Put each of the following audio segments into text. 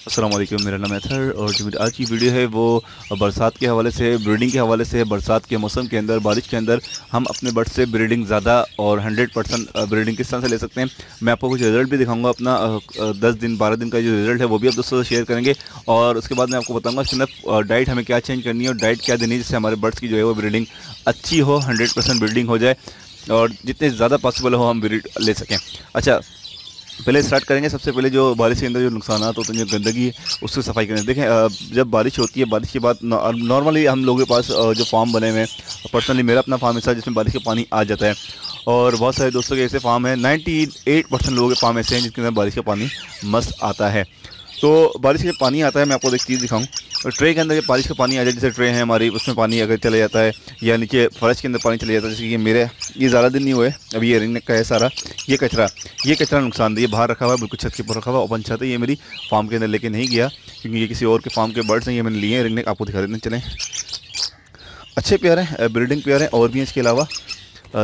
अस्सलाम वालेकुम, मेरा नाम है अतहर और जो मेरी आज की वीडियो है वो बरसात के हवाले से, ब्रीडिंग के हवाले से। बरसात के मौसम के अंदर, बारिश के अंदर हम अपने बर्ड से ब्रीडिंग ज़्यादा और 100% ब्रीडिंग किस तरह से ले सकते हैं। मैं आपको कुछ रिज़ल्ट भी दिखाऊंगा अपना 10 दिन 12 दिन का जो रिज़ल्ट है वो भी आप दोस्तों से शेयर करेंगे। और उसके बाद मैं आपको बताऊँगा इसके अंदर डाइट हमें क्या चेंज करनी है और डाइट क्या देनी है जिससे हमारे बर्ड्स की जो है वो ब्रीडिंग अच्छी हो, 100% ब्रीडिंग हो जाए और जितने ज़्यादा पॉसिबल हो हम ब्रीड ले सकें। अच्छा, पहले स्टार्ट करेंगे। सबसे पहले जो बारिश के अंदर जो नुकसान होते हैं, जो गंदगी, उसकी सफाई करें। देखें, जब बारिश होती है, बारिश के बाद नॉर्मली हम लोगों के पास जो फार्म बने हुए हैं, पर्सनली मेरा अपना फार्म ऐसा है जिसमें बारिश का पानी आ जाता है और बहुत सारे दोस्तों के ऐसे फार्म है, 98% लोगों के फार्म ऐसे हैं जिसके अंदर बारिश का पानी मस्त आता है। तो बारिश का पानी आता है, मैं आपको एक चीज़ दिखाऊं। ट्रे के अंदर बारिश का पानी आ जाए, जैसे ट्रे है हमारी, उसमें पानी अगर चले जाता है या नीचे फर्श के अंदर पानी चले जाता है, जैसे कि मेरे ये ज़्यादा दिन नहीं हुए, अभी ये रिंग नेक का है सारा, ये कचरा नुकसानदेह। ये बाहर रखा हुआ है, बिल्कुल छत के ऊपर रखा हुआ, ओपन छत है, ये मेरी फार्म के अंदर लेके नहीं गया क्योंकि ये किसी और के फार्म के बर्ड्स हैं, ये मैंने लिए हैं। रिंग नेक आपको दिखा देते हैं, चलें। अच्छे पेयर हैं, ब्रीडिंग पेयर हैं और भी हैं इसके अलावा।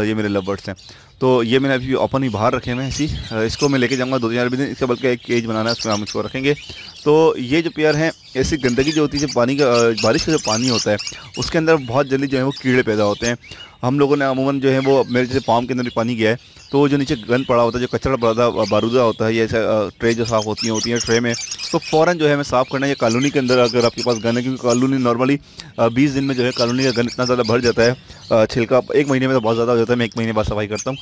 ये मेरे लव बर्ड्स हैं। तो ये मैंने अभी ओपन ही बाहर रखे हुए हैं ऐसी। इसको मैं लेके जाऊंगा 2-4 दिन, इसका बल्कि एक केज बनाना है, उसमें हम इसको रखेंगे। तो ये जो पेयर हैं, ऐसी गंदगी जो होती है, जब पानी का बारिश का जो पानी होता है उसके अंदर बहुत जल्दी जो है वो कीड़े पैदा होते हैं। हम लोगों ने अमूमन जो है वो, मेरे जैसे फार्म के अंदर भी पानी गया है तो जो नीचे गंद पड़ा होता है, जो कचरा पड़ा बारूदा होता है, या ऐसा ट्रे जो साफ़ होती हैं ट्रे में, तो फ़ौरन जो है हमें साफ़ करना है। या कॉलोनी के अंदर अगर आपके पास गन है, क्योंकि कॉलोनी नॉर्मली 20 दिन में जो है कॉलोनी का गन इतना ज़्यादा भर जाता है, छिलका 1 महीने में तो बहुत ज़्यादा हो जाता है। मैं 1 महीने बाद सफाई करता हूँ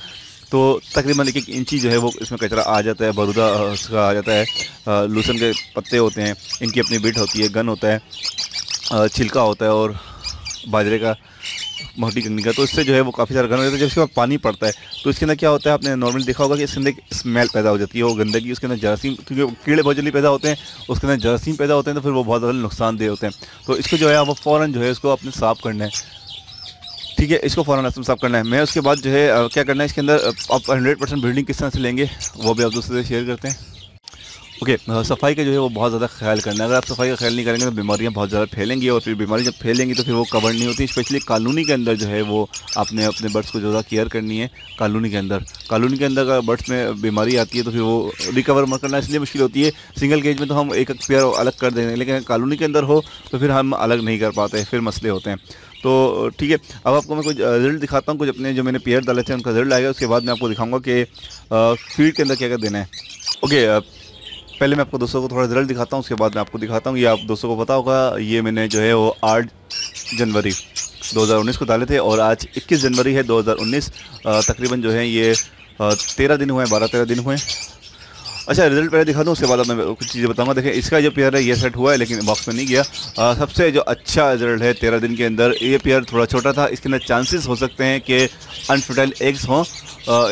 तो तकरीबन 1 इंची जो है वो इसमें कचरा आ जाता है, बारूदा उसका आ जाता है। लूसन के पत्ते होते हैं, इनकी अपनी बिट होती है, गन होता है, छिलका होता है और बाजरे का, मोटी कंगनी का, तो इससे जो है वो काफ़ी सारा गन हो जाता है। जब इसके बाद पानी पड़ता है तो इसके अंदर क्या होता है, आपने नॉर्मली देखा होगा कि इसके अंदर एक स्मेल पैदा हो जाती है, वो गंदगी, उसके अंदर जरासीम, क्योंकि कीड़े बहुत जल्दी पैदा होते हैं, उसके अंदर जरासीम पैदा होते हैं, तो फिर वो बहुत ज़्यादा नुकसानदेह होते हैं। तो इसको जो है वो फ़ौरन जो है इसको अपने साफ़ करना है, ठीक है, इसको फ़ौरन साफ़ करना है। मैं उसके बाद जो है क्या करना है, इसके अंदर आप 100% ब्रीडिंग किस तरह से लेंगे वो भी आप दोस्तों से शेयर करते हैं। ओके, सफाई का जो है वो बहुत ज़्यादा ख्याल करना है। अगर आप सफाई का ख्याल नहीं करेंगे तो बीमारियां बहुत ज़्यादा फैलेंगी और फिर बीमारी जब फैलेंगी तो फिर वो कवर नहीं होती। स्पेशली कॉलोनी के अंदर जो है वो आपने अपने बर्ड्स को ज़्यादा केयर करनी है। कॉलोनी के अंदर अगर बर्ड्स में बीमारी आती है तो फिर वो रिकवर मत करना इसलिए मुश्किल होती है। सिंगल केज में तो हम एक पेयर अलग कर देंगे, लेकिन कॉलोनी के अंदर हो तो फिर हम अलग नहीं कर पाते, फिर मसले होते हैं। तो ठीक है, अब आपको मैं कुछ रिजल्ट दिखाता हूँ। कुछ अपने जो मैंने पेयर डाले थे उनका रिजल्ट आएगा, उसके बाद मैं आपको दिखाऊंगा कि फीड के अंदर क्या क्या देना है। ओके, पहले मैं आपको दोस्तों को थोड़ा रिजल्ट दिखाता हूँ, उसके बाद मैं आपको दिखाता हूँ। ये आप दोस्तों को पता होगा, ये मैंने जो है वो 8 जनवरी 2019 को डाले थे और आज 21 जनवरी है 2019। तकरीबन जो है ये 13 दिन हुए हैं, 12-13 दिन हुए हैं। अच्छा, रिजल्ट पहले दिखा दूँ, उसके बाद मैं कुछ चीज़ें बताऊंगा। देखिए, इसका जो पेयर है ये सेट हुआ है लेकिन बॉक्स में नहीं गया। सबसे जो अच्छा रिजल्ट है 13 दिन के अंदर, ये पेयर थोड़ा छोटा था, इसके अंदर चांसेस हो सकते हैं कि अनफर्टाइल एग्स हों।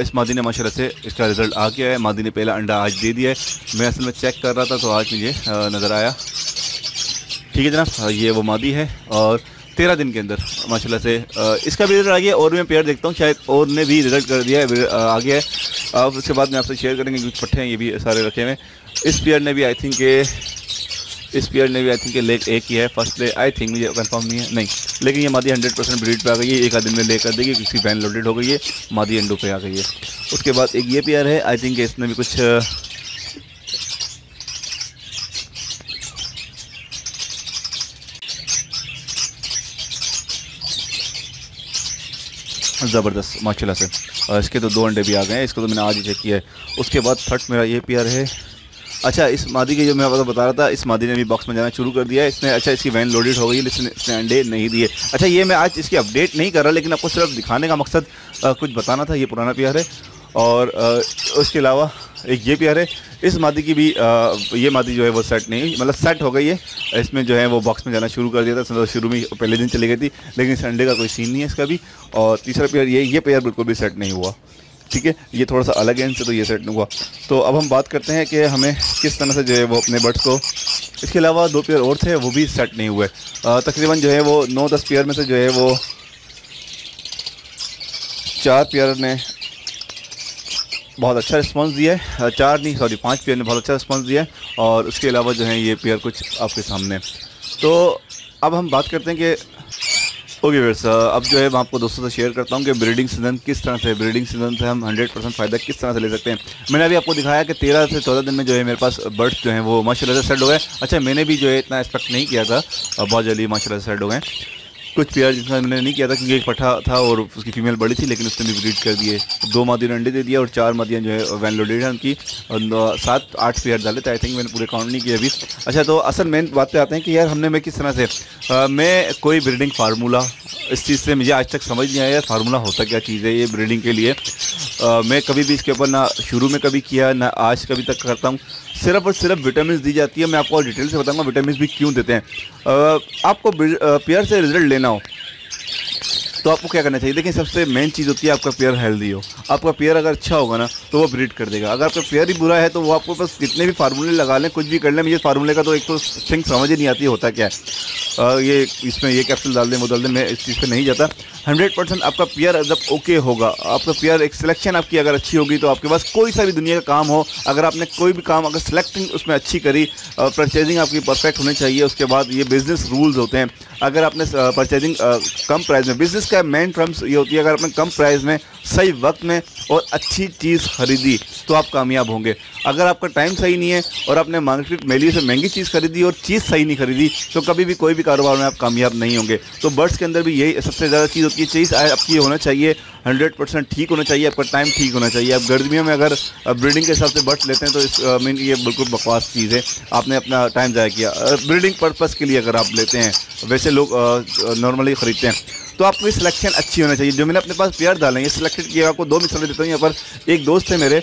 इस मादी ने माशाल्लाह से इसका रिज़ल्ट आ गया है। मादी ने पहला अंडा आज दे दिया है। मैं असल में चेक कर रहा था तो आज मुझे नज़र आया। ठीक है जनाब, ये वो मादी है और 13 दिन के अंदर माशाल्लाह से इसका भी रिजल्ट आ गया। और मैं पेयर देखता हूँ, शायद और ने भी रिजल्ट कर दिया है, आ गया है। उसके बाद में आपसे शेयर करेंगे कुछ पट्टे हैं, ये भी सारे रखे हुए हैं। इस पेयर ने भी आई थिंक लेग एक ही है, फर्स्ट ले, आई थिंक, मुझे कंफर्म नहीं है, नहीं, लेकिन ये मादी 100% ब्रीड पे आ गई है। एक आदमी में ले कर देगी, किसी वैन लोडेड हो गई है, मादी अंडों पे आ गई है। उसके बाद एक ये पेयर है, आई थिंक इसने भी कुछ ज़बरदस्त माशाल्लाह से, इसके तो 2 अंडे भी आ गए हैं। इसको तो मैंने आज ही चेक किया है। उसके बाद थर्ड मेरा ये पेयर है। अच्छा, इस मादी के जो मैं आपको बता रहा था, इस मादी ने भी बॉक्स में जाना शुरू कर दिया है इसने। अच्छा, इसकी वैन लोडेड हो गई है, लेकिन इसने अंडे नहीं दिए। अच्छा, ये मैं आज इसकी अपडेट नहीं कर रहा, लेकिन आपको सिर्फ दिखाने का मकसद कुछ बताना था। ये पुराना पेयर है और उसके अलावा एक ये पेयर है। इस मादी की भी ये मादी जो है वो सेट नहीं, मतलब सेट हो गई है। इसमें जो है वो बॉक्स में जाना शुरू कर दिया था, शुरू में पहले दिन चली गई थी, लेकिन इस अंडे का कोई सीन नहीं है इसका भी। और तीसरा पेयर ये पेयर बिल्कुल भी सेट नहीं हुआ। ठीक है, ये थोड़ा सा अलग है इनसे, तो ये सेट नहीं हुआ। तो अब हम बात करते हैं कि हमें किस तरह से जो है वो अपने बर्ड्स को, इसके अलावा 2 पेयर और थे वो भी सेट नहीं हुए। तकरीबन जो है वो 9-10 पेयर में से जो है वो 4 पेयर ने बहुत अच्छा रिस्पांस दिया है। 5 पेयर ने बहुत अच्छा रिस्पांस दिया है और उसके अलावा जो है ये पेयर कुछ आपके सामने। तो अब हम बात करते हैं कि ओके व्यूअर्स, अब जो है मैं आपको दोस्तों से शेयर करता हूँ कि ब्रीडिंग सीजन किस तरह से, ब्रीडिंग सीजन से हम 100% फ़ायदा किस तरह से ले सकते हैं। मैंने अभी आपको दिखाया कि 13 से 14 दिन में जो है मेरे पास बर्ड्स जो हैं वो माशाल्लाह से सेट हो गए। अच्छा, मैंने भी जो है इतना एक्सपेक्ट नहीं किया था, बहुत जल्दी माशाल्लाह से सेट हो गए। कुछ पेयर जिसमें मैंने नहीं किया था क्योंकि एक पठा था और उसकी फीमेल बड़ी थी, लेकिन उसने भी ब्रीड कर दिए। 2 मादियों ने अंडे दे दिया और 4 मादियाँ जो है वैन लोडेड हैं उनकी, और 7-8 पेयर डाले थे आई थिंक, मैंने पूरे काउंट नहीं किए अभी। अच्छा, तो असल मेन बात पे आते हैं कि यार हमने मैं किस तरह से मैं कोई ब्रीडिंग फार्मूला, इस चीज़ से मुझे आज तक समझ नहीं आया फार्मूला होता क्या चीज़ है ये ब्रीडिंग के लिए। मैं कभी भी इसके ऊपर ना शुरू में कभी किया ना आज कभी तक करता हूँ। सिर्फ और सिर्फ विटामिन दी जाती है। मैं आपको डिटेल से बताऊंगा विटामिन भी क्यों देते हैं। आपको पेयर से रिजल्ट लेना हो तो आपको क्या करना चाहिए, देखिए सबसे मेन चीज़ होती है आपका पेयर हेल्दी हो। आपका पेयर अगर अच्छा होगा ना तो वो ब्रीड कर देगा। अगर आपका पेयर ही बुरा है तो वो आपको बस कितने भी फार्मूले लगा लें, कुछ भी कर लें, मुझे फार्मूले का तो एक तो थिंग समझ ही नहीं आती होता क्या है। ये इसमें ये कैप्सूल डाल दें वो डाल दें, मैं इस चीज़ पे नहीं जाता। 100% आपका पेयर जब ओके होगा, आपका पेयर एक सिलेक्शन आपकी अगर अच्छी होगी तो आपके पास कोई सा भी दुनिया का काम हो, अगर आपने कोई भी काम अगर सिलेक्टिंग उसमें अच्छी करी, परचेजिंग आपकी परफेक्ट होनी चाहिए। उसके बाद ये बिज़नेस रूल्स होते हैं, अगर आपने परचेजिंग कम प्राइस में, बिज़नेस का मेन टर्म्स ये होती है, अगर आपने कम प्राइस में सही वक्त में और अच्छी चीज़ खरीदी तो आप कामयाब होंगे। अगर आपका टाइम सही नहीं है और आपने मार्केट वैल्यू से महंगी चीज़ खरीदी और चीज़ सही नहीं खरीदी तो कभी भी कोई भी कारोबार में आप कामयाब नहीं होंगे। तो बर्ड्स के अंदर भी यही सबसे ज़्यादा चीज़ होती है, चीज़ आपकी होना चाहिए 100% ठीक होना चाहिए, आपका टाइम ठीक होना चाहिए। आप गर्मियों में अगर ब्रीडिंग के हिसाब से बर्ड्स लेते हैं तो इस मीन ये बिल्कुल बकवास चीज़ है, आपने अपना टाइम ज़ाया किया। ब्रीडिंग पर्पज़ के लिए अगर आप लेते हैं, वैसे लोग नॉर्मली ख़रीदते हैं, तो आपकी सिलेक्शन अच्छी होना चाहिए। जो मैंने अपने पास पेयर डाले ये सिलेक्टेड किया। आपको 2 मिसालें देता हूँ यहाँ पर। एक दोस्त थे मेरे,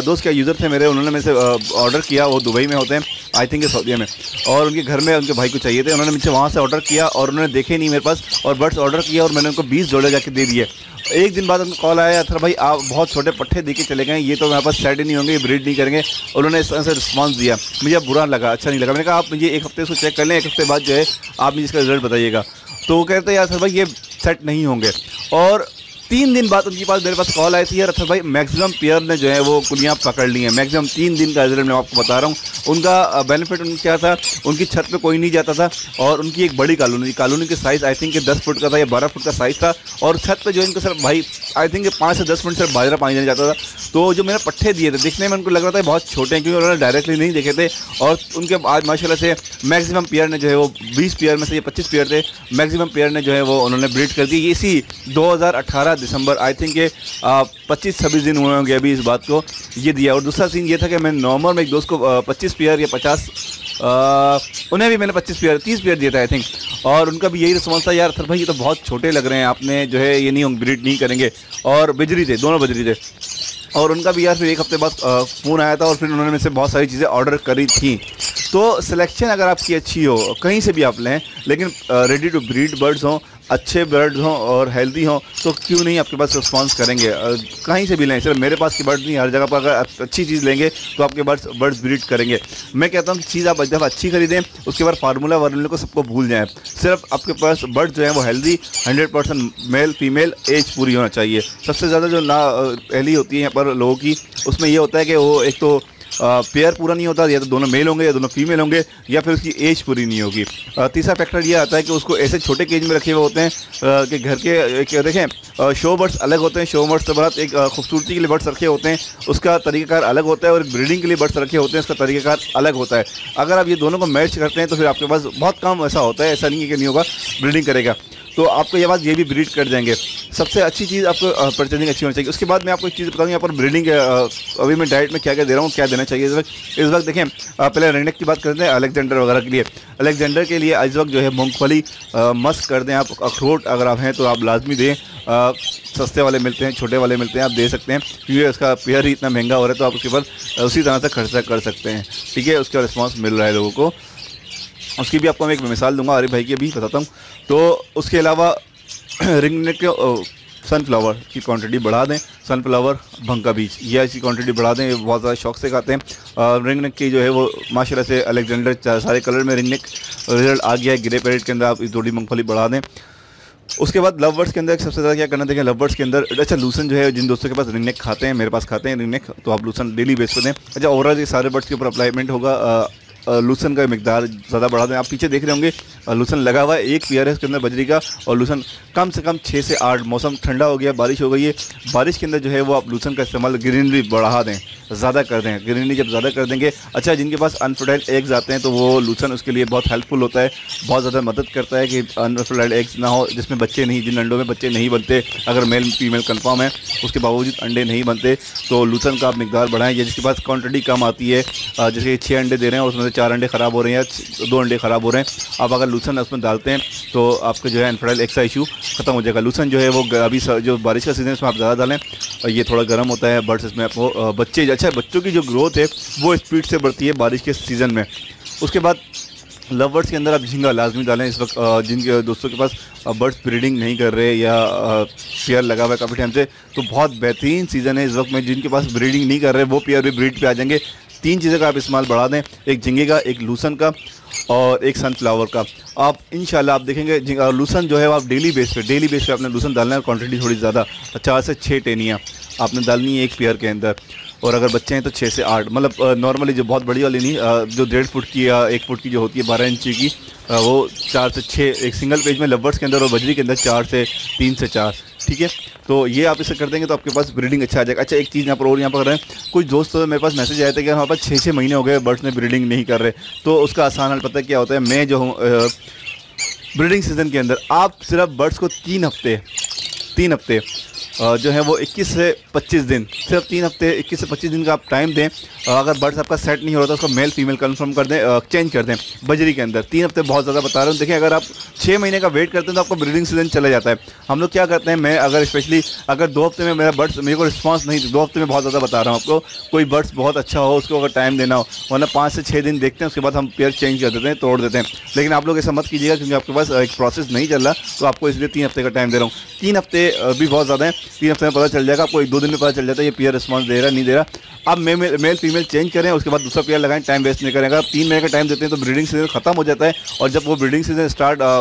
दोस्त क्या यूज़र थे मेरे, उन्होंने मेरे से ऑर्डर किया, वो दुबई में होते हैं आई थिंक सऊदीया में, और उनके घर में उनके भाई को चाहिए थे। उन्होंने मुझसे वहाँ से ऑर्डर किया और उन्होंने देखे नहीं मेरे पास, और बर्ड्स ऑर्डर किया और मैंने उनको 20 जोड़े जाके दे दिए। एक दिन बाद उनको कॉल आया, अथर भाई आप बहुत छोटे पट्टे दे के चले गए, ये तो मेरे पास सेट ही नहीं होंगे, ये ब्रीड नहीं करेंगे। उन्होंने इस तरह से रिस्पॉन्स दिया, मुझे बुरा लगा, अच्छा नहीं लगा। मैंने कहा आप मुझे एक हफ्ते इसको चेक कर लें, एक हफ्ते बाद जो है आप मुझे इसका रिजल्ट बताइएगा। तो वो कहते हैं यार सर भाई ये सेट नहीं होंगे। और 3 दिन बाद उनके पास मेरे पास कॉल आई थी, यार अथर भाई मैक्सिमम पेयर ने जो है वो कुलियाँ पकड़ ली हैं। मैक्सिमम 3 दिन का रिजल्ट मैं आपको बता रहा हूँ। उनका बेनिफिट उनका क्या था, उनकी छत पे कोई नहीं जाता था और उनकी एक बड़ी कॉलोनी की साइज़ आई थिंक 10 फुट का था या 12 फुट का साइज़ था, और छत पे जो इनको सिर्फ भाई आई थिंक 5 से 10 मिनट सिर्फ बाजरा पानी देने जाता था। तो जो मैंने पट्टे दिए थे दिखने में उनको लग रहा था बहुत छोटे हैं, क्योंकि उन्होंने डायरेक्टली नहीं देखे थे। और उनके आज माशाल्लाह से मैक्सिमम पेयर ने जो है वो 20 पेयर में से ये 25 पेयर थे, मैक्सिमम पेयर ने जो है वो उन्होंने ब्रीड कर दी। इसी 2018 दिसंबर आई थिंक 25-26 दिन हुए होंगे अभी इस बात को ये दिया। और दूसरा सीन ये था कि मैं नॉर्मल में एक दोस्त को 25 पेयर या 50 उन्हें भी मैंने 25 पेयर 30 पेयर दिया था आई थिंक, और उनका भी यही रिस्पॉन्स था, यार सर भाई ये तो बहुत छोटे लग रहे हैं, आपने जो है ये नहीं ब्रीड नहीं करेंगे। और बिजरी थे, दोनों बिजरी थे। और उनका भी यार फिर एक हफ्ते बाद फ़ोन आया था और फिर उन्होंने मेरे से बहुत सारी चीज़ें ऑर्डर करी थी। तो सिलेक्शन अगर आपकी अच्छी हो, कहीं से भी आप लें, लेकिन रेडी टू ब्रीड बर्ड्स हों, अच्छे बर्ड्स हों और हेल्दी हों, तो क्यों नहीं आपके पास रिस्पॉन्स करेंगे। कहीं से भी लें, सिर्फ मेरे पास की बर्ड्स नहीं, हर जगह पर अगर अच्छी चीज़ लेंगे तो आपके बर्ड्स ब्रीड करेंगे। मैं कहता हूँ कि चीज़ आप जब अच्छी खरीदें उसके बाद फार्मूला वार्मूले को सबको भूल जाएँ। सिर्फ आपके पास बर्ड्स जो हैं वो हेल्दी 100% मेल फीमेल एज पूरी होना चाहिए। सबसे ज़्यादा जो ना पहली होती है यहाँ पर लोगों की, उसमें ये होता है कि वो एक तो पेयर पूरा नहीं होता, या तो दोनों मेल होंगे या दोनों फीमेल होंगे, या फिर उसकी एज पूरी नहीं होगी। तीसरा फैक्टर ये आता है कि उसको ऐसे छोटे केज में रखे हुए होते हैं कि घर के क्या देखें शो बर्ड्स अलग होते हैं। शो बर्ड्स के बाद एक खूबसूरती के लिए बर्ड्स रखे होते हैं, उसका तरीक़ाकार अलग होता है, और ब्रीडिंग के लिए बर्ड्स रखे होते हैं, उसका तरीक़ाकार अलग होता है। अगर आप ये दोनों को मैच करते हैं तो फिर आपके पास बहुत कम ऐसा होता है, ऐसा नहीं है कि नहीं होगा, ब्रीडिंग करेगा तो आपको ये बात ये भी ब्रीड कर जाएंगे। सबसे अच्छी चीज़ आपको परचेजिंग अच्छी होनी चाहिए। उसके बाद मैं आपको एक चीज़ बताऊँ, यहाँ पर ब्रीडिंग अभी मैं डाइट में क्या क्या दे रहा हूँ, क्या देना चाहिए इस वक्त देखें। पहले रिंगनेक की बात करते हैं। अलेक्जेंडर वगैरह के लिए, अलेक्जेंडर के लिए इस वक्त जो है मूंगफली मस्त कर दें आप। अखरोट अगर आप हैं तो आप लाजमी दें, सस्ते वाले मिलते हैं, छोटे वाले मिलते हैं, आप दे सकते हैं, क्योंकि उसका पेयर ही इतना महंगा हो रहा है तो आप उसके ऊपर उसी तरह से खर्चा कर सकते हैं। ठीक है, उसका रिस्पॉन्स मिल रहा है लोगों को। उसकी भी आपको मैं एक मिसाल दूंगा, आरिफ भाई की भी बताता हूँ। तो उसके अलावा रिंगनेक के सनफ्लावर की क्वांटिटी बढ़ा दें, सनफ्लावर भंका बीज ये ऐसी क्वांटिटी बढ़ा दें, बहुत ज़्यादा शौक से खाते हैं। रिंगनेक की जो है वो माशाल्लाह से अलेक्जेंडर सारे कलर में रिंगनेक रिजल्ट आ गया है। ग्रे पैरेट के अंदर आप इस थोड़ी मूंगफली बढ़ा दें। उसके बाद लव बर्ड्स के अंदर सबसे ज़्यादा क्या करना देखें, लव बर्ड्स के अंदर अच्छा लूसन जो है, जिन दोस्तों के पास रिंगनेक खाते हैं, मेरे पास खाते हैं रिंगनेक, तो आप लूसन डेली बेस पर दें। अच्छा ओवरऑल ये सारे बर्ड्स के ऊपर अप्लाइमेंट होगा लूसन का मिकदार ज़्यादा बढ़ा दें। आप पीछे देख रहे होंगे लूसन लगा हुआ है, एक पेयर है उसके अंदर बजरी का, और लूसन कम से कम 6 से 8। मौसम ठंडा हो गया, बारिश हो गई है, बारिश के अंदर जो है वो आप लूसन का इस्तेमाल ग्रीनरी बढ़ा दें, ज़्यादा कर दें। ग्रीनरी जब ज़्यादा कर देंगे, अच्छा जिनके पास अनफर्टाइल एग्स आते हैं तो वो लूसन उसके लिए बहुत हेल्पफुल होता है, बहुत ज़्यादा मदद करता है कि अनफर्टाइल एग्स ना हो, जिसमें बच्चे नहीं, जिन अंडों में बच्चे नहीं बनते, अगर मेल फीमेल कंफर्म है उसके बावजूद अंडे नहीं बनते, तो लूसन का आप मिकदार बढ़ाएं। या जिसके पास क्वांटिटी कम आती है, जैसे 6 अंडे दे रहे हैं और उसमें से 4 अंडे ख़राब हो रहे हैं या 2 अंडे ख़राब हो रहे हैं, आप अगर लूसन उसमें डालते हैं तो आपका जो है अनफर्टाइल एग्स का इशू ख़त्म हो जाएगा। लूसन जो है वो अभी जो बारिश का सीज़न है इसमें आप ज़्यादा डालें, ये थोड़ा गर्म होता है, बर्ड्स इसमें आपको बच्चे, अच्छा बच्चों की जो ग्रोथ है वो स्पीड से बढ़ती है बारिश के सीज़न में। उसके बाद लव बर्ड्स के अंदर आप झींगा लाजमी डालें। इस वक्त जिनके दोस्तों के पास बर्ड्स ब्रीडिंग नहीं कर रहे या पेयर लगा हुआ है काफ़ी टाइम से, तो बहुत बेहतरीन सीज़न है इस वक्त में। जिनके पास ब्रीडिंग नहीं कर रहे वो पेयर भी ब्रीड पे आ जाएंगे। 3 चीज़ें का आप इस्तेमाल बढ़ा दें, एक झींगे का, एक लूसन का और एक सनफ्लावर का। आप इंशाल्लाह आप देखेंगे लूसन जो है वो आप डेली बेस पे आपने लूसन डालना है, क्वांटिटी थोड़ी ज़्यादा, 4 से 6 टेनियाँ आपने डालनी है एक पेयर के अंदर, और अगर बच्चे हैं तो 6 से 8, मतलब नॉर्मली जो बहुत बड़ी वाली नहीं, जो 1.5 फुट की या 1 फुट की जो होती है 12 इंची की, वो 4 से 6 एक सिंगल पेज में लवर्स के अंदर और बजरी के अंदर 3 से 4, ठीक है। तो ये आप इसे कर देंगे तो आपके पास ब्रीडिंग अच्छा आ जाएगा। अच्छा एक चीज़ यहाँ पर और यहाँ पर कर रहे हैं, कुछ दोस्त मेरे पास मैसेज आए थे कि हमारे पास 6 महीने हो गए बर्ड्स में ब्रीडिंग नहीं कर रहे, तो उसका आसान हल पता है क्या होता है। मैं जो हूँ ब्रीडिंग सीज़न के अंदर आप सिर्फ बर्ड्स को 3 हफ्ते जो है वो 21 से 25 दिन, सिर्फ 3 हफ्ते 21 से 25 दिन का आप टाइम दें। अगर बर्ड्स आपका सेट नहीं हो रहा तो उसको मेल फीमेल कंफर्म कर दें, चेंज कर दें बजरी के अंदर। 3 हफ्ते बहुत ज़्यादा बता रहा हूँ। देखिए अगर आप 6 महीने का वेट करते हैं तो आपका ब्रीडिंग सीजन चला जाता है। हम लोग क्या करते हैं, मैं अगर स्पेशली अगर 2 हफ्ते में मेरा बर्ड्स मेरे को रिस्पॉन्स नहीं, 2 हफ्ते में बहुत ज़्यादा बता रहा हूँ आपको, कोई बर्ड्स बहुत अच्छा हो उसको अगर टाइम देना हो, वरना 5 से 6 दिन देखते हैं, उसके बाद हम पेयर चेंज कर देते हैं, तोड़ देते हैं। लेकिन आप लोग ऐसा मत कीजिएगा क्योंकि आपके पास एक प्रोसेस नहीं चल रहा, तो आपको इसलिए 3 हफ्ते का टाइम दे रहा हूँ। 3 हफ्ते भी बहुत ज़्यादा है, 3 हफ्ते में पता चल जाएगा आपको, 1-2 दिन में पता चल जाता है ये पेयर रिस्पॉन्स दे रहा नहीं दे रहा। आप मेल फीमेल चेंज करें, उसके बाद दूसरा पेयर लगाएं, टाइम वेस्ट नहीं करें। अगर आप 3 महीने का टाइम देते हैं तो ब्रीडिंग सीजन खत्म हो जाता है, और जब वो ब्रीडिंग सीजन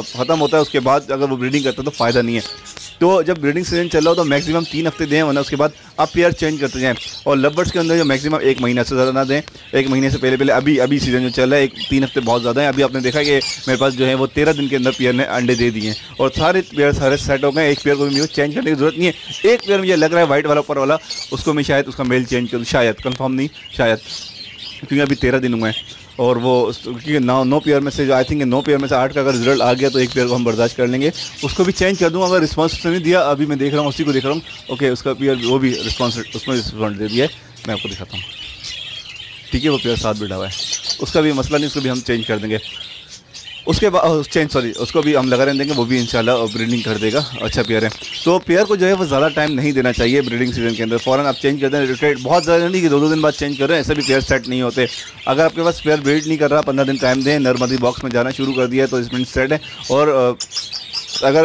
खत्म होता है उसके बाद अगर वो ब्रीडिंग करता है तो फ़ायदा नहीं है। तो जब ब्रीडिंग सीजन चल रहा हो तो मैक्सिमम 3 हफ्ते दें, वरना उसके बाद आप पेयर चेंज करते जाएं। और लव बर्ड्स के अंदर जो मैक्सिमम 1 महीना से ज़्यादा ना दें, 1 महीने से पहले अभी सीजन जो चल रहा है 3 हफ्ते बहुत ज़्यादा है। अभी आपने देखा कि मेरे पास जो है वो 13 दिन के अंदर पेयर ने अंडे दे दिए हैं और सारे पेयर सेट हो गए। एक पेयर को भी मुझे चेंज करने की ज़रूरत नहीं है। एक पेयर मुझे लग रहा है वाइट वाला ऊपर वाला, उसको मैं शायद उसका मेल चेंज करूँ, शायद कंफर्म नहीं, शायद, क्योंकि अभी 13 दिन हुए हैं। और वो क्योंकि 9 पेयर में से जो आई थिंक 9 पेयर में से 8 का अगर रिजल्ट आ गया तो एक पेयर को हम बर्दाश्त कर लेंगे, उसको भी चेंज कर दूँगा। अगर रिस्पॉन्स नहीं दिया, अभी मैं देख रहा हूँ, उसी को देख रहा हूँ, ओके उसका पेयर वो भी रिस्पॉन्स उसमें रिस्पॉन्स दे दिया है, मैं आपको दिखाता हूँ, ठीक है। वो पेयर 7 बिठा हुआ है, उसका भी मसला नहीं, उसको भी हम चेंज कर देंगे। उसके बाद उसको भी हम लगा रहने देंगे, वो भी इंशाल्लाह ब्रीडिंग कर देगा, अच्छा पेयर है। तो पेयर को जो है वो ज़्यादा टाइम नहीं देना चाहिए ब्रीडिंग सीजन के अंदर, फ़ौरन आप चेंज कर दें। रिट्रेट बहुत ज़्यादा नहीं कि 2-2 दिन बाद चेंज कर रहे हैं, ऐसे भी पेयर सेट नहीं होते। अगर आपके पास पेयर ब्रीड नहीं कर रहा, 15 दिन टाइम दें, नर्मदी बॉक्स में जाना शुरू कर दिया है तो इसमें सेट है। और अगर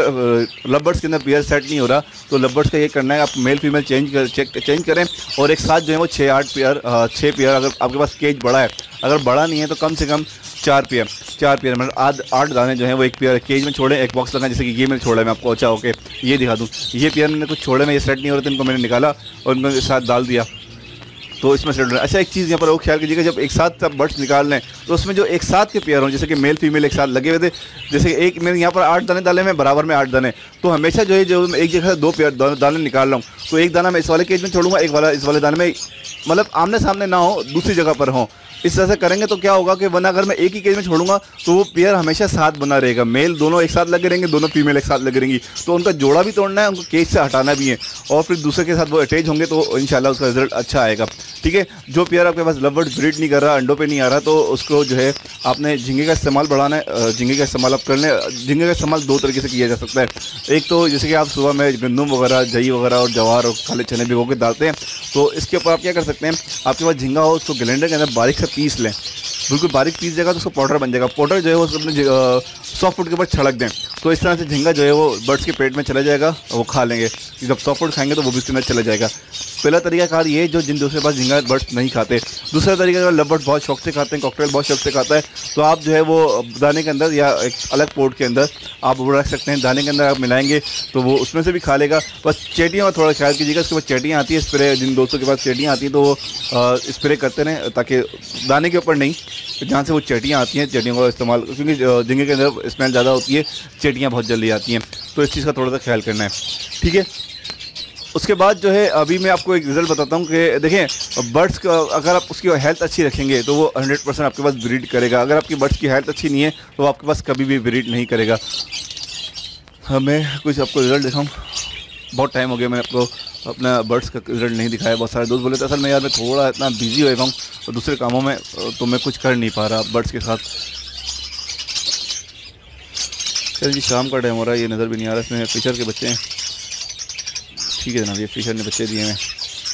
लवर्स के अंदर पेयर सेट नहीं हो रहा तो लवर्स का ये करना है, आप मेल फीमेल चेंज करें और एक साथ जो है वो 6 पेयर अगर आपके पास केज बड़ा है, अगर बड़ा नहीं है तो कम से कम 4 पेयर मतलब 8 दाने जो है वो एक पेयर केज में छोड़ें, एक बॉक्स लगाएं। जैसे कि ये मैंने छोड़ा है, मैं आपको अच्छा ओके ये दिखा दूँ, ये पेयर मैंने कुछ छोड़े में ये सेट नहीं हो रहे थे, इनको मैंने निकाला और इनको साथ डाल दिया तो इसमें सेट। अच्छा एक चीज़ यहाँ पर वो ख्याल कीजिएगा, जब एक साथ आप बर्ड्स निकाल लें तो उसमें जो एक साथ के पेयर हों, जैसे कि मेल फीमेल एक साथ लगे हुए थे, जैसे कि एक मेरे यहाँ पर 8 दाने डाले में बराबर में 8 दाने, तो हमेशा जो है जो एक जगह से 2 पेयर दाने निकाल रहा हूँ तो एक दाना मैं इस वाले केज में छोड़ूंगा, एक वाला इस वाले दाने में, मतलब आमने सामने ना हो, दूसरी जगह पर हो। इस तरह से करेंगे तो क्या होगा कि वरना अगर मैं एक ही केज में छोड़ूंगा तो वो पेयर हमेशा साथ बना रहेगा, मेल दोनों एक साथ लगे रहेंगे, दोनों फीमेल एक साथ लगे रहेंगी, तो उनका जोड़ा भी तोड़ना है, उनको केज से हटाना भी है और फिर दूसरे के साथ वो अटैच होंगे तो इंशाल्लाह उसका रिजल्ट अच्छा आएगा, ठीक है। जो पेयर आपके पास लवर्स ब्रीड नहीं कर रहा, अंडों पे नहीं आ रहा, तो उसको जो है आपने झींगे का इस्तेमाल बढ़ाना है। झींगे का इस्तेमाल आप कर लें। झींगे का इस्तेमाल 2 तरीके से किया जा सकता है। एक तो जैसे कि आप सुबह में गंदम वगैरह, जई वगैरह और जवार और काले चने भिगो के डालते हैं, तो इसके ऊपर आप क्या कर सकते हैं, आपके पास झींगा हो उसको ग्राइंडर के अंदर बारीक से पीस लें, बिल्कुल बारीक पीस जाएगा तो उसको पाउडर बन जाएगा। पाउडर जो है वो अपने सॉफ्ट फूड के ऊपर छिड़क दें, तो इस तरह से झींगा जो है वो बर्ड्स के पेट में चला जाएगा और वो खा लेंगे। जब सॉफ्ट फूड खाएंगे तो वो भी उसके अंदर चला जाएगा। पहला तरीका कार ये जो जिन दोस्तों के पास झींगा बर्ड्स नहीं खाते। दूसरा तरीका अगर लव बर्ड्स बहुत शौक से खाते हैं, कॉकटेल बहुत शौक से खाता है, तो आप जो है वो दाने के अंदर या एक अलग पोर्ट के अंदर आप वो रख सकते हैं। दाने के अंदर आप मिलाएंगे तो वो उसमें से भी खा लेगा। बस चेटियाँ थोड़ा ख्याल कीजिएगा, उसके बाद चेटियाँ आती है स्प्रे, जिन दोस्तों के पास चेटियाँ आती हैं तो वो स्प्रे करते रहें ताकि दाने के ऊपर नहीं, जहाँ से वो चेटियाँ आती हैं चेटियों का इस्तेमाल, क्योंकि झींगे के अंदर स्मेल ज़्यादा होती है, चेटियाँ बहुत जल्दी आती हैं, तो इस चीज़ का थोड़ा सा ख्याल करना है, ठीक है। उसके बाद जो है अभी मैं आपको एक रिज़ल्ट बताता हूँ कि देखें बर्ड्स का अगर आप उसकी हेल्थ अच्छी रखेंगे तो वो 100% आपके पास ब्रीड करेगा। अगर आपकी बर्ड्स की हेल्थ अच्छी नहीं है तो आपके पास कभी भी ब्रीड नहीं करेगा। मैं कुछ आपको रिज़ल्ट दिखाऊँ, बहुत टाइम हो गया मैंने आपको अपना बर्ड्स का रिज़ल्ट नहीं दिखाया। बहुत सारे दोस्त बोले थे असल में यार मैं थोड़ा इतना बिजी हो गया हूँ और दूसरे कामों में, तो मैं कुछ कर नहीं पा रहा बर्ड्स के साथ। चलिए जी शाम का टाइम हो रहा है, ये नज़र भी नहीं आ रहा, इसमें फिशर के बच्चे हैं, ठीक है जनाब, ये फिशर ने बच्चे दिए हैं,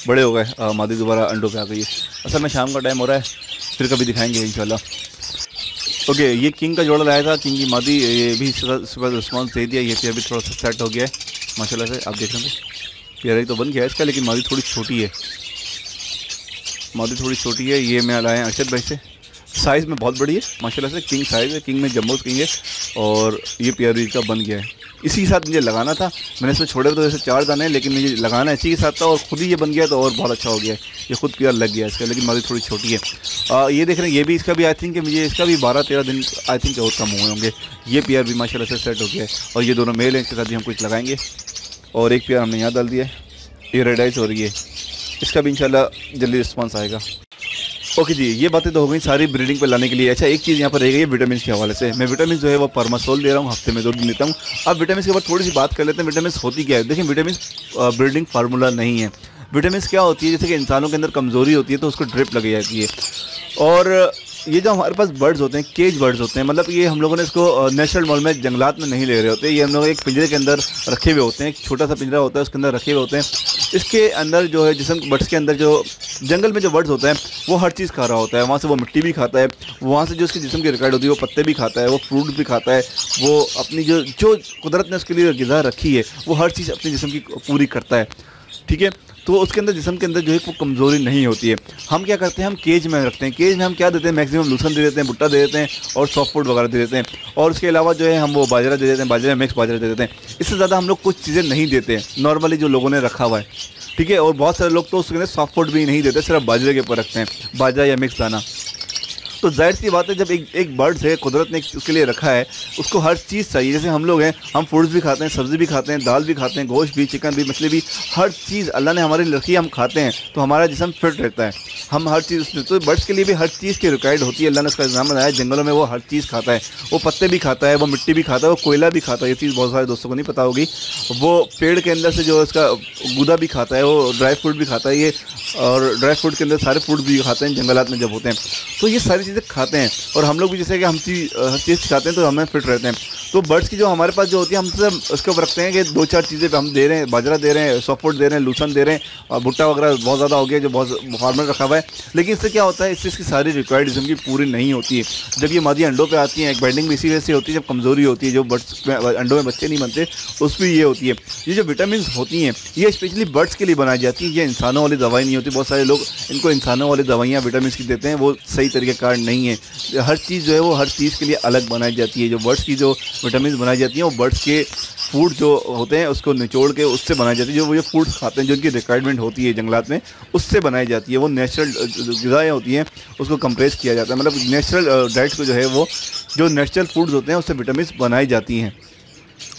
बड़े हो गए, मादी दोबारा अंडों पे आ गई है। असल में शाम का टाइम हो रहा है, फिर कभी दिखाएंगे इंशाल्लाह। ओके, ये किंग का जोड़ा लाया था, किंग की मादी, ये भी सुबह रिस्पॉन्स दे दिया, ये भी अभी थोड़ा सा सेट हो गया है माशाल्लाह से, आप देख रहे हैं प्यारा तो बन गया है इसका, लेकिन मादी थोड़ी छोटी है, मादी थोड़ी छोटी है। ये मैं लाया अरशद भाई से, साइज़ में बहुत बड़ी है माशाल्लाह से, किंग साइज़ है, किंग में जम्बोस किंग है, और ये प्यारी का बन गया है। इसी के साथ मुझे लगाना था, मैंने इसमें छोड़े तो जैसे 4 दाने हैं, लेकिन मुझे लगाना इसी के साथ था और ख़ुद ही ये बन गया तो और बहुत अच्छा हो गया है, ये खुद प्यार लग गया इसका, लेकिन मादी थोड़ी छोटी है। ये देख रहे हैं, ये भी इसका भी आई थिंक कि मुझे इसका भी 12-13 दिन आई थिंक और कम हुए होंगे। ये प्यार भी माशाल्लाह से सेट हो गया है, और ये दोनों मेल हैं, इसके साथ भी हम कुछ लगाएंगे। और एक प्यार हमने यहाँ डाल दिया है, ये रेड आइज हो रही है, इसका भी इंशाल्लाह जल्दी रिस्पॉन्स आएगा। ओके जी, ये बातें तो हो गई सारी ब्रीडिंग पर लाने के लिए। अच्छा एक चीज़ यहाँ पर रह गई है विटामिन के हवाले से। मैं विटामिन जो है वो परमासोल दे रहा हूँ, हफ्ते में 2 दिन देता हूँ। अब विटामिन के बाद थोड़ी सी बात कर लेते हैं, विटामिन होती क्या है। देखिए विटामिन ब्रीडिंग फार्मूला नहीं है। विटामिन क्या होती है, जैसे कि इंसानों के अंदर कमज़ोरी होती है तो उसको ड्रिप लगी जाती है, और ये जो हमारे पास बर्ड्स होते हैं, केज बर्ड्स होते हैं, मतलब ये हम लोगों ने इसको नेचुरल मॉल में जंगलात में नहीं ले रहे होते, ये हम लोग एक पिंजरे के अंदर रखे हुए होते हैं, एक छोटा सा पिंजरा होता है उसके अंदर रखे हुए होते हैं। इसके अंदर जो है जिस्म बर्ड्स के अंदर जो जंगल में जो बर्ड्स होता है वो हर चीज़ खा रहा होता है, वहाँ से वो मिट्टी भी खाता है, वहाँ से जो उसके जिस्म की रिकॉर्ड होती है वो पत्ते भी खाता है, वो फ्रूट भी खाता है, वो अपनी जो कुदरत ने उसके लिए ग़िज़ा रखी है वो हर चीज़ अपने जिस्म की पूरी करता है, ठीक है। तो उसके अंदर जिस्म के अंदर जो है वो कमज़ोरी नहीं होती है। हम क्या करते हैं, हम केज में रखते हैं, केज में हम क्या देते हैं, मैक्सिमम लूसन दे देते हैं, भुट्टा दे देते हैं और सॉफ्ट फूड वगैरह दे देते हैं, और उसके अलावा जो है हम वो बाजरा दे देते हैं, बाजरा मिक्स बाजरा दे देते हैं। इससे ज़्यादा हम लोग कुछ चीज़ें नहीं देते हैं नॉर्मली जो लोगों ने रखा हुआ है, ठीक है। और बहुत सारे लोग तो उसके अंदर सॉफ्ट फूड भी नहीं देते, सिर्फ बाजरे के ऊपर रखते हैं, बाजरा या मिक्स दाना। तो जाहिर सी बात है जब एक बर्ड्स है कुदरत ने उसके लिए रखा है, उसको हर चीज़ चाहिए। जैसे हम लोग हैं, हम फ्रूट्स भी खाते हैं, सब्ज़ी भी खाते हैं, दाल भी खाते हैं, गोश्त भी, चिकन भी, मछली भी, हर चीज़ अल्लाह ने हमारे लिए रखी है, हम खाते हैं तो हमारा जिस्म फिट रहता है, हम हर चीज़ उसमें। तो बर्ड्स के लिए भी हर चीज़ की रिक्वायर्ड होती है, अल्लाह ने उसका निज़ाम बनाया। जंगलों में वो हर चीज़ खाता है, वो पत्ते भी खाता है, वो मिट्टी भी खाता है, वो कोयला भी खाता है, ये चीज़ बहुत सारे दोस्तों को नहीं पता होगी। वो पेड़ के अंदर से जो उसका गूदा भी खाता है, वो ड्राई फ्रूट भी खाता है ये, और ड्राई फ्रूट के अंदर सारे फ्रूट भी खाते हैं जंगलात में जब होते हैं, तो ये सारी चीज़ें खाते हैं। और हम लोग भी जैसे कि हम हर चीज़ खाते हैं तो हमें फिट रहते हैं। तो बर्ड्स की जो हमारे पास जो होती है, हम सब उसके ऊपर रखते हैं कि 2-4 चीज़ें हम दे रहे हैं, बाजरा दे रहे हैं, सॉफ्ट फूड दे रहे हैं, लूसन दे रहे हैं, और भुट्टा वगैरह बहुत ज़्यादा हो गया जो बहुत फार्मर रखा हुआ है। लेकिन इससे क्या होता है, इससे इसकी सारी रिक्वायर्ड जिस्म की पूरी नहीं होती है। जब ये मादी अंडों पे आती हैं, एक बेडिंग भी इसी वजह से होती है, जब कमज़ोरी होती है, जो बर्ड्स में अंडों में बच्चे नहीं बनते उसमें ये होती है। ये जो विटामिन होती हैं ये स्पेशली बर्ड्स के लिए बनाई जाती हैं, ये इंसानों वाली दवाई नहीं होती। बहुत सारे लोग इनको इंसानों वाली दवाइयाँ विटामिन की देते हैं, वो सही तरीके कार नहीं है। हर चीज़ जो है वो हर चीज़ के लिए अलग बनाई जाती है। जो बर्ड्स की जो विटामिन बनाई जाती हैं वो बर्ड्स के फूड जो होते हैं उसको निचोड़ के उससे बनाई जाती है। जो वो ये फूड्स खाते हैं जो उनकी रिक्वायरमेंट होती है जंगलात में, उससे बनाई जाती है। वो नेचुरल ग़िज़ाएँ होती हैं, उसको कंप्रेस किया जाता है, मतलब नेचुरल डाइट को जो है वो जो नेचुरल फूड्स होते हैं उससे विटामिन बनाई जाती हैं।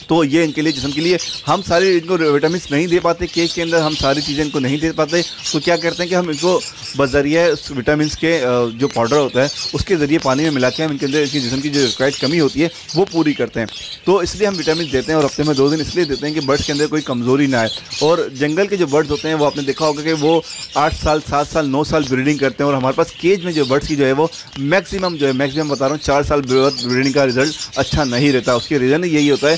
तो ये इनके लिए जिस्म के लिए हम सारे इनको विटामिन नहीं दे पाते, केक के अंदर हम सारी चीज़ें इनको नहीं दे पाते। तो क्या करते हैं कि हम इनको बज़रिया विटामिन के जो पाउडर होता है उसके ज़रिए पानी में मिला के हम इनके अंदर इसकी जिस्म की जो रिक्वायर्ड कमी होती है वो पूरी करते हैं। तो इसलिए हम विटामिन देते हैं, और हफ्ते में 2 दिन इसलिए देते हैं कि बर्ड्स के अंदर कोई कमज़ोरी ना आए। और जंगल के जो बर्ड्स होते हैं वो आपने देखा होगा कि वो 8 साल 7 साल 9 साल ब्रीडिंग करते हैं, और हमारे पास केज में जो बर्ड्स की जो है वो मैक्सिमम बता रहा हूँ 4 साल ब्रीडिंग का रिजल्ट अच्छा नहीं रहता। उसके रीज़न यही होता है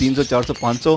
300 400 500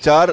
4